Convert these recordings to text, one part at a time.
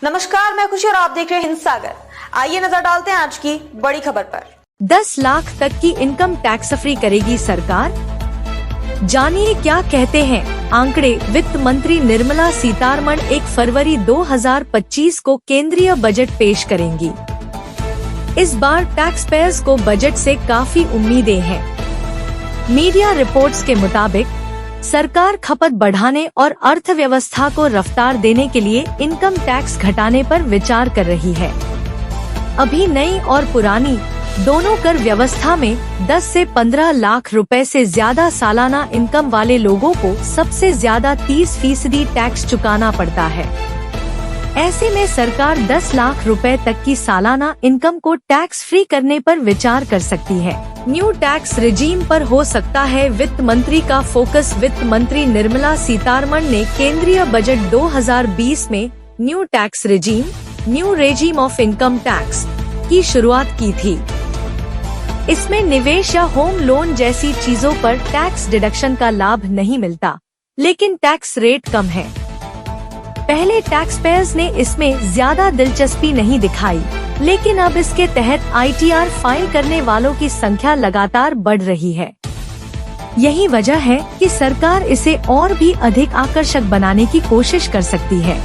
नमस्कार, मैं खुशी और आप देख रहे हैं हिंद सागर। आइए नजर डालते हैं आज की बड़ी खबर पर। 10 लाख तक की इनकम टैक्स फ्री करेगी सरकार। जानिए क्या कहते हैं आंकड़े। वित्त मंत्री निर्मला सीतारमण 1 फरवरी 2025 को केंद्रीय बजट पेश करेंगी। इस बार टैक्स पेयर्स को बजट से काफी उम्मीदें हैं। मीडिया रिपोर्ट्स के मुताबिक सरकार खपत बढ़ाने और अर्थव्यवस्था को रफ्तार देने के लिए इनकम टैक्स घटाने पर विचार कर रही है। अभी नई और पुरानी दोनों कर व्यवस्था में 10 से 15 लाख रुपए से ज्यादा सालाना इनकम वाले लोगों को सबसे ज्यादा 30% टैक्स चुकाना पड़ता है। ऐसे में सरकार 10 लाख रुपए तक की सालाना इनकम को टैक्स फ्री करने पर विचार कर सकती है। न्यू टैक्स रिजीम पर हो सकता है वित्त मंत्री का फोकस। वित्त मंत्री निर्मला सीतारमण ने केंद्रीय बजट 2020 में new tax regime, new regime of income tax की शुरुआत की थी। इसमें निवेश या होम लोन जैसी चीजों पर टैक्स डिडक्शन का लाभ नहीं मिलता, लेकिन टैक्स रेट कम है। पहले टैक्स पेयर्स ने इसमें ज्यादा दिलचस्पी नहीं दिखाई, लेकिन अब इसके तहत ITR फाइल करने वालों की संख्या लगातार बढ़ रही है। यही वजह है कि सरकार इसे और भी अधिक आकर्षक बनाने की कोशिश कर सकती है।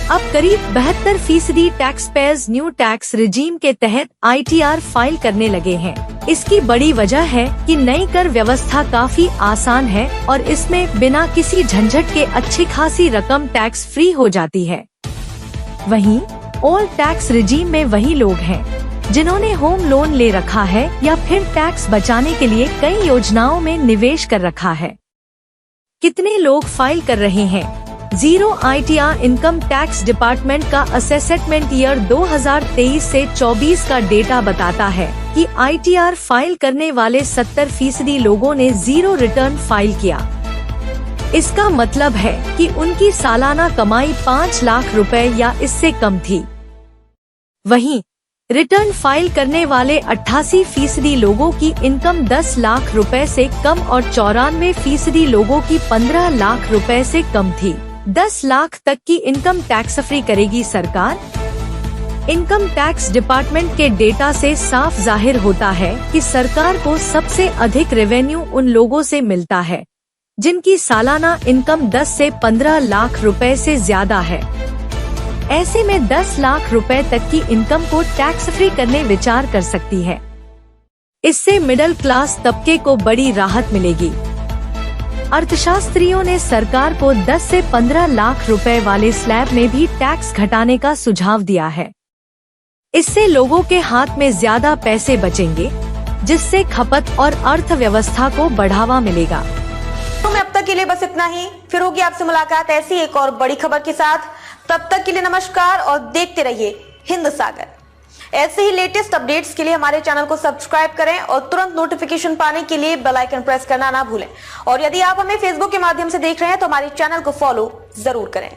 अब करीब 72% tax payers new tax regime के तहत ITR फाइल करने लगे हैं। इसकी बड़ी वजह है कि नई कर व्यवस्था काफी आसान है और इसमें बिना किसी झंझट के अच्छी खासी रकम टैक्स फ्री हो जाती है। वहीं ओल्ड टैक्स रिजीम में वही लोग हैं जिन्होंने होम लोन ले रखा है या फिर टैक्स बचाने के लिए कई योजनाओं में निवेश कर रखा है। कितने लोग फाइल कर रहे हैं? Zero ITR income tax department का असेसमेंट ईयर 2023 से 24 का डेटा बताता है कि ITR फाइल करने वाले 70% लोगों ने जीरो रिटर्न फाइल किया। इसका मतलब है कि उनकी सालाना कमाई 5 लाख रुपए या इससे कम थी। वहीं रिटर्न फाइल करने वाले 88% लोगों की इनकम 10 लाख रुपए से कम और 94% लोगों की 15 लाख रुपए से कम थी। 10 लाख तक की इनकम टैक्स फ्री करेगी सरकार। इनकम टैक्स डिपार्टमेंट के डेटा से साफ जाहिर होता है कि सरकार को सबसे अधिक रेवेन्यू उन लोगों से मिलता है जिनकी सालाना इनकम 10 से 15 लाख रुपए से ज्यादा है। ऐसे में 10 लाख रुपए तक की इनकम को टैक्स फ्री करने विचार कर सकती है। इससे मिडिल क्लास तबके को बड़ी राहत मिलेगी। अर्थशास्त्रियों ने सरकार को 10 से 15 लाख रुपए वाले स्लैब में भी टैक्स घटाने का सुझाव दिया है। इससे लोगों के हाथ में ज्यादा पैसे बचेंगे, जिससे खपत और अर्थव्यवस्था को बढ़ावा मिलेगा। तो मैं अब तक के लिए बस इतना ही। फिर होगी आपसे मुलाकात ऐसी एक और बड़ी खबर के साथ। तब तक के लिए नमस्कार और देखते रहिए हिंद सागर। ऐसे ही लेटेस्ट अपडेट्स के लिए हमारे चैनल को सब्सक्राइब करें और तुरंत नोटिफिकेशन पाने के लिए बेल आइकन प्रेस करना ना भूलें। और यदि आप हमें फेसबुक के माध्यम से देख रहे हैं तो हमारे चैनल को फॉलो जरूर करें।